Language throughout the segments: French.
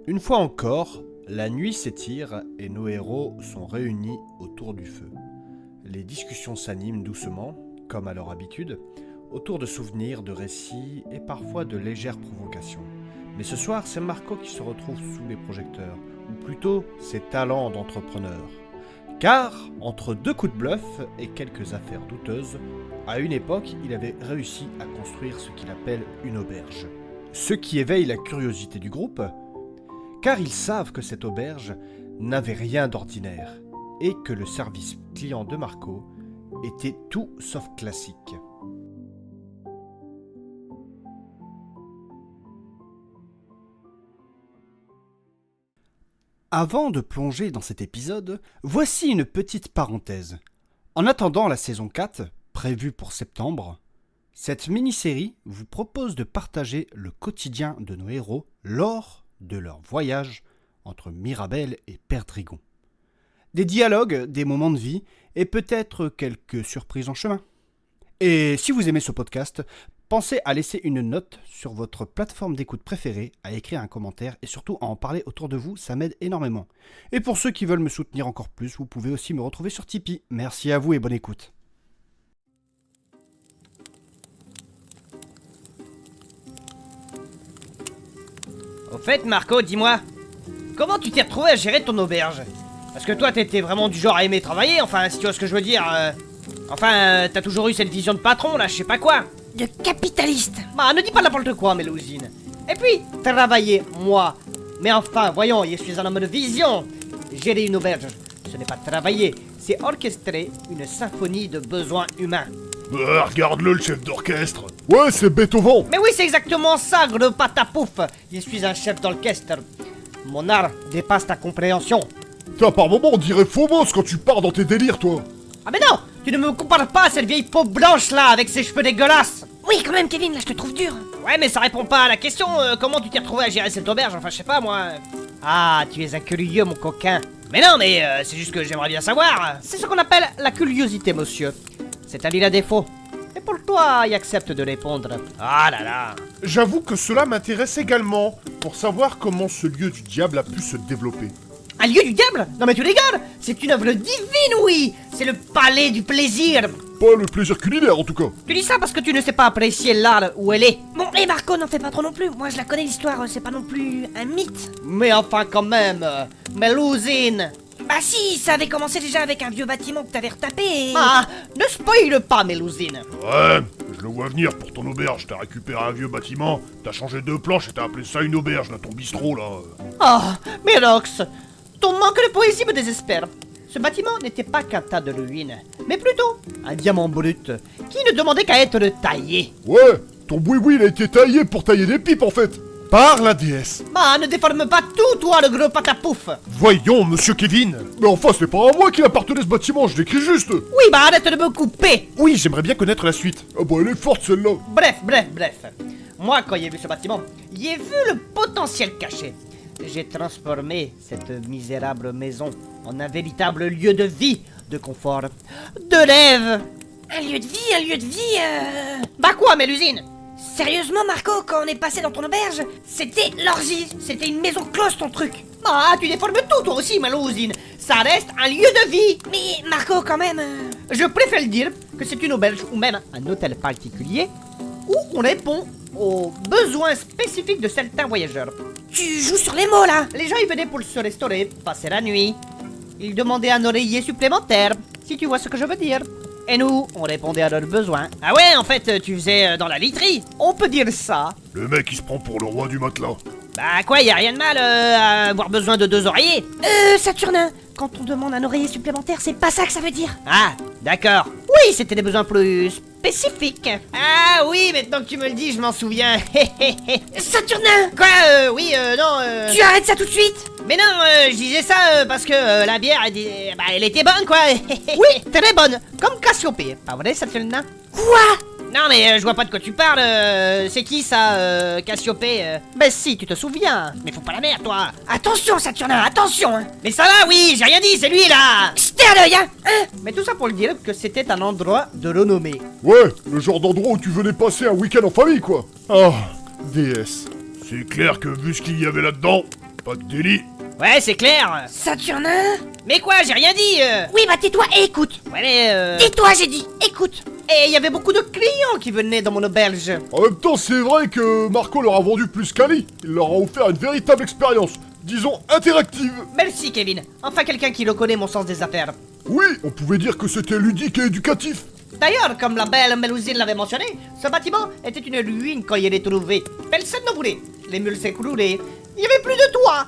Une fois encore, la nuit s'étire et nos héros sont réunis autour du feu. Les discussions s'animent doucement, comme à leur habitude, autour de souvenirs, de récits et parfois de légères provocations. Mais ce soir, c'est Marco qui se retrouve sous les projecteurs, ou plutôt ses talents d'entrepreneur. Car, entre deux coups de bluff et quelques affaires douteuses, à une époque, il avait réussi à construire ce qu'il appelle une auberge. Ce qui éveille la curiosité du groupe, car ils savent que cette auberge n'avait rien d'ordinaire et que le service client de Marco était tout sauf classique. Avant de plonger dans cet épisode, voici une petite parenthèse. En attendant la saison 4, prévue pour septembre, cette mini-série vous propose de partager le quotidien de nos héros lors de leur voyage entre Mirabel et Perdrix. Des dialogues, des moments de vie et peut-être quelques surprises en chemin. Et si vous aimez ce podcast, pensez à laisser une note sur votre plateforme d'écoute préférée, à écrire un commentaire et surtout à en parler autour de vous, ça m'aide énormément. Et pour ceux qui veulent me soutenir encore plus, vous pouvez aussi me retrouver sur Tipeee. Merci à vous et bonne écoute. Au fait, Marco, dis-moi, comment tu t'es retrouvé à gérer ton auberge? Parce que toi, t'étais vraiment du genre à aimer travailler, enfin, si tu vois ce que je veux dire. T'as toujours eu cette vision de patron, là, je sais pas quoi. De capitaliste. Bah, ne dis pas n'importe quoi, Mélusine. Et puis, travailler, moi. Mais enfin, voyons, je suis un homme de vision. Gérer une auberge, ce n'est pas travailler, c'est orchestrer une symphonie de besoins humains. Regarde-le, le chef d'orchestre. Ouais, c'est Beethoven. Mais oui, c'est exactement ça, gros patapouf. Je suis un chef d'orchestre. Mon art dépasse ta compréhension. Putain, par moment, on dirait Phobos quand tu pars dans tes délires, toi. Ah mais non, tu ne me compares pas à cette vieille peau blanche là, avec ses cheveux dégueulasses. Oui, quand même, Kevin, là, je te trouve dur. Ouais, mais ça répond pas à la question, comment tu t'es retrouvé à gérer cette auberge, enfin je sais pas moi. Ah, tu es un curieux, mon coquin. Mais non, mais c'est juste que j'aimerais bien savoir. C'est ce qu'on appelle la curiosité, monsieur. C'est-à-dire un défaut. Et pour toi, il accepte de répondre. Ah là là. J'avoue que cela m'intéresse également, pour savoir comment ce lieu du diable a pu se développer. Un lieu du diable? Non mais tu rigoles. C'est une œuvre divine, oui. C'est le palais du plaisir. Pas le plaisir culinaire, en tout cas. Tu dis ça parce que tu ne sais pas apprécier l'art où elle est. Bon, et Marco, n'en fais pas trop non plus. Moi, je la connais, l'histoire, c'est pas non plus un mythe. Mais enfin quand même, Mélusine. Bah si, ça avait commencé déjà avec un vieux bâtiment que t'avais retapé et... Ah, ne spoil pas, Mélusine. Ouais, je le vois venir pour ton auberge. T'as récupéré un vieux bâtiment, t'as changé de planche et t'as appelé ça une auberge, là, ton bistrot, là. Oh, mais Rox, ton manque de poésie me désespère. Ce bâtiment n'était pas qu'un tas de ruines, mais plutôt un diamant brut qui ne demandait qu'à être taillé. Ouais, ton boui-boui, il a été taillé pour tailler des pipes, en fait. Par la déesse. Bah, ne déforme pas tout, toi, le gros patapouf. Voyons, monsieur Kevin. Mais enfin, c'est pas à moi qu'il appartenait ce bâtiment, je l'écris juste. Oui, bah arrête de me couper. Oui, j'aimerais bien connaître la suite. Ah bah, elle est forte, celle-là. Bref. Moi, quand j'ai vu ce bâtiment, j'ai vu le potentiel caché. J'ai transformé cette misérable maison en un véritable lieu de vie, de confort, de rêve. Un lieu de vie, Bah quoi, Mélusine? Sérieusement, Marco, quand on est passé dans ton auberge, c'était l'orgie. C'était une maison close, ton truc. Ah, tu déformes tout, toi aussi, Mélusine. Ça reste un lieu de vie. Mais Marco, quand même... Je préfère le dire que c'est une auberge ou même un hôtel particulier où on répond aux besoins spécifiques de certains voyageurs. Tu joues sur les mots, là. Les gens y venaient pour se restaurer, passer la nuit. Ils demandaient un oreiller supplémentaire, si tu vois ce que je veux dire. Et nous, on répondait à leurs besoins. Ah ouais, en fait, tu faisais dans la literie. On peut dire ça. Le mec, il se prend pour le roi du matelas. Bah quoi, y a rien de mal à avoir besoin de 2 oreillers. Saturnin, quand on demande un oreiller supplémentaire, c'est pas ça que ça veut dire. Ah, d'accord. Oui, c'était des besoins plus spécifiques. Ah oui, maintenant que tu me le dis, je m'en souviens. Saturnin! Quoi, oui, non, Tu arrêtes ça tout de suite! Mais non, je disais ça parce que la bière, elle était bonne, quoi. Oui, très bonne, comme Cassiopée. Pas vrai, Saturnin? Quoi? Non, mais je vois pas de quoi tu parles. C'est qui ça, Cassiopée? Ben si, tu te souviens. Mais faut pas la merde, toi. Attention, Saturnin, attention, hein! Mais ça va, oui, j'ai rien dit, c'est lui, là. Jetez à l'œil, hein! Mais tout ça pour le dire que c'était un endroit de renommée. Ouais, le genre d'endroit où tu venais passer un week-end en famille, quoi. Ah, déesse. C'est clair que vu ce qu'il y avait là-dedans, pas de délit. Ouais, c'est clair. Saturnin? Mais quoi, j'ai rien dit. Oui, bah tais-toi et écoute. Ouais, mais Tais-toi, j'ai dit, écoute. Et il y avait beaucoup de clients qui venaient dans mon auberge. En même temps, c'est vrai que Marco leur a vendu plus qu'Ali. Il leur a offert une véritable expérience, disons interactive. Merci, Kevin. Enfin, quelqu'un qui reconnaît mon sens des affaires. Oui, on pouvait dire que c'était ludique et éducatif. D'ailleurs, comme la belle Mélusine l'avait mentionné, ce bâtiment était une ruine quand il est trouvé. Personne ne voulait. Les mules s'écroulaient. Il n'y avait plus de toit.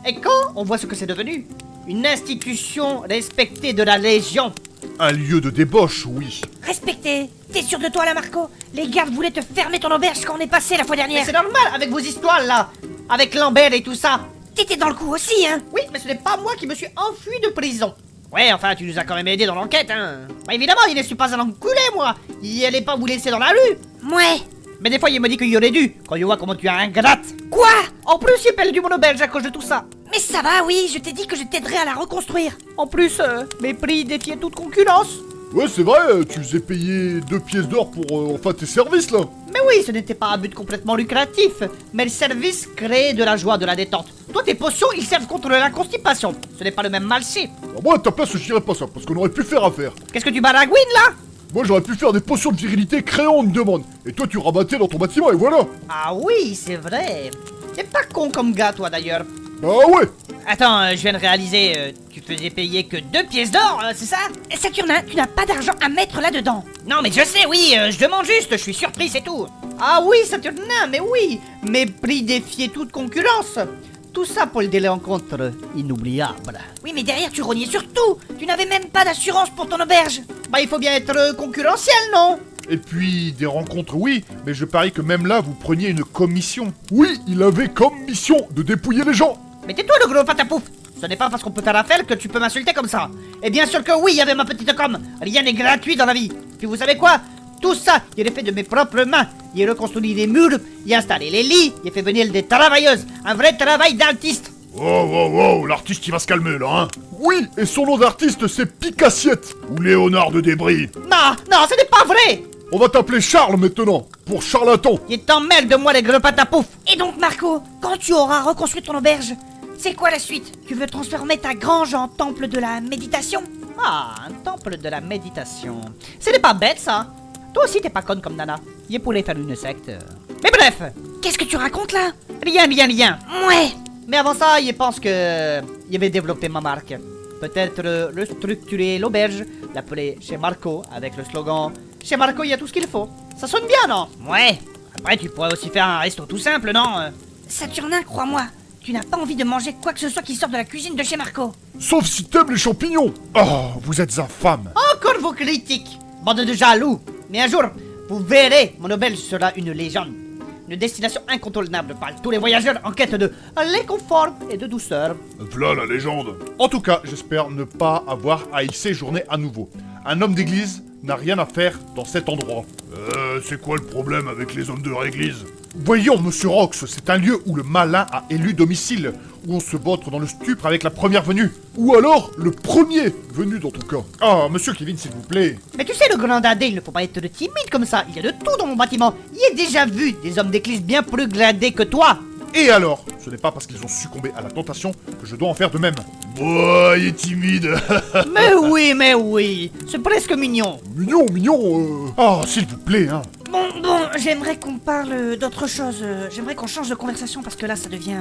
Et quand on voit ce que c'est devenu, une institution respectée de la Légion. Un lieu de débauche, oui. Respecté. T'es sûr de toi là, Marco? Les gardes voulaient te fermer ton auberge quand on est passé la fois Mais dernière. c'est normal avec vos histoires là. Avec Lambert et tout ça. T'étais dans le coup aussi, hein? Oui, mais ce n'est pas moi qui me suis enfui de prison. Ouais, enfin, tu nous as quand même aidé dans l'enquête, hein. Bah évidemment, il ne suis pas un enculé, moi. Il allait pas vous laisser dans la rue. Ouais. Mais des fois, il me dit qu'il y aurait dû, quand il voit comment tu es ingrate. Quoi? En plus, il pèle du mon auberge à cause de tout ça. Mais ça va, oui, je t'ai dit que je t'aiderais à la reconstruire. En plus, mes prix défiaient toute concurrence. Ouais, c'est vrai, tu faisais payer 2 pièces d'or pour enfin tes services là. Mais oui, ce n'était pas un but complètement lucratif, mais le service créait de la joie, de la détente. Toi, tes potions, ils servent contre la constipation. Ce n'est pas le même marché. Alors moi, à ta place, je dirais pas ça, parce qu'on aurait pu faire affaire. Qu'est-ce que tu baragouines, là? Moi, j'aurais pu faire des potions de virilité créant une demande. Et toi, tu rabattais dans ton bâtiment, et voilà. Ah oui, c'est vrai. T'es pas con comme gars, toi, d'ailleurs. Bah ouais. Attends, je viens de réaliser, tu faisais payer que 2 pièces d'or, c'est ça? Saturnin, tu n'as pas d'argent à mettre là-dedans. Non, mais je sais, oui, je demande juste, je suis surpris, c'est tout. Ah oui, Saturnin, mais oui, mes prix défiaient toute concurrence. Tout ça pour des rencontres inoubliables. Oui, mais derrière, tu rognais sur tout. Tu n'avais même pas d'assurance pour ton auberge. Bah, il faut bien être concurrentiel, non? Et puis, des rencontres, oui, mais je parie que même là, vous preniez une commission. Oui, il avait comme mission de dépouiller les gens. Mais tais-toi, le gros patapouf. Ce n'est pas parce qu'on peut faire affaire que tu peux m'insulter comme ça. Et bien sûr que oui, il y avait ma petite com. Rien n'est gratuit dans la vie. Puis vous savez quoi? Tout ça, il est fait de mes propres mains. Il a reconstruit les murs, il a installé les lits, il a fait venir des travailleuses. Un vrai travail d'artiste. Oh, l'artiste il va se calmer là, hein. Oui, et son nom d'artiste, c'est Picassiette. Ou Léonard de Débris. Non, ce n'est pas vrai. On va t'appeler Charles maintenant, pour charlatan. Il t'emmerde de moi, les gros patapouf. Et donc, Marco, quand tu auras reconstruit ton auberge, c'est quoi la suite? Tu veux transformer ta grange en temple de la méditation? Ah, un temple de la méditation. Ce n'est pas bête, ça. Toi aussi, t'es pas conne comme Nana. Il pourrait faire une secte. Mais bref, Qu'est-ce que tu racontes là? rien. Ouais. Mais avant ça, il pense que il avait développé ma marque. Peut-être restructurer l'auberge, l'appeler chez Marco avec le slogan Chez Marco, il y a tout ce qu'il faut. Ça sonne bien, non? Ouais. Après, tu pourrais aussi faire un resto tout simple, non? Saturnin, crois-moi, tu n'as pas envie de manger quoi que ce soit qui sort de la cuisine de chez Marco. Sauf si t'aimes les champignons. Oh, vous êtes infâme. Encore vos critiques, bande de jaloux. Mais un jour, vous verrez, mon auberge sera une légende. Une destination incontournable par tous les voyageurs en quête de réconfort et de douceur. V'là la légende. En tout cas, j'espère ne pas avoir à y séjourner à nouveau. Un homme d'église n'a rien à faire dans cet endroit. C'est quoi le problème avec les hommes de réglise? Voyons, monsieur Rox, c'est un lieu où le malin a élu domicile, où on se vautre dans le stupre avec la première venue. Ou alors, le premier venu dans tout cas. Ah, monsieur Kevin, s'il vous plaît. Mais tu sais, le grand dadé, il ne faut pas être timide comme ça. Il y a de tout dans mon bâtiment. Il a déjà vu des hommes d'église bien plus gradés que toi. Et alors, ce n'est pas parce qu'ils ont succombé à la tentation que je dois en faire de même. Boah, il est timide. Mais oui, c'est presque mignon. Mignon, Ah, s'il vous plaît, hein. Bon, j'aimerais qu'on parle d'autre chose. J'aimerais qu'on change de conversation parce que là, ça devient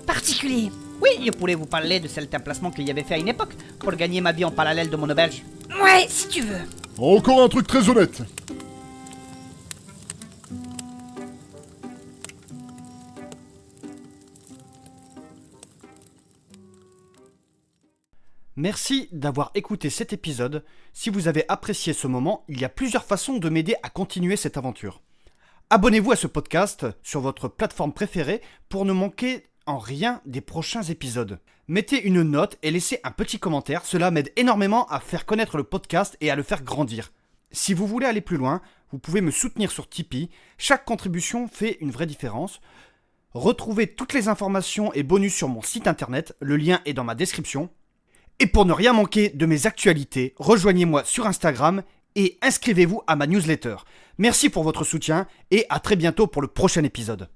particulier. Oui, je pourrais vous parler de certains placements qu'il y avait fait à une époque pour gagner ma vie en parallèle de mon auberge. Ouais, si tu veux. Encore un truc très honnête. Merci d'avoir écouté cet épisode. Si vous avez apprécié ce moment, il y a plusieurs façons de m'aider à continuer cette aventure. Abonnez-vous à ce podcast sur votre plateforme préférée pour ne manquer en rien des prochains épisodes. Mettez une note et laissez un petit commentaire, cela m'aide énormément à faire connaître le podcast et à le faire grandir. Si vous voulez aller plus loin, vous pouvez me soutenir sur Tipeee, chaque contribution fait une vraie différence. Retrouvez toutes les informations et bonus sur mon site internet, le lien est dans ma description. Et pour ne rien manquer de mes actualités, rejoignez-moi sur Instagram et inscrivez-vous à ma newsletter. Merci pour votre soutien et à très bientôt pour le prochain épisode.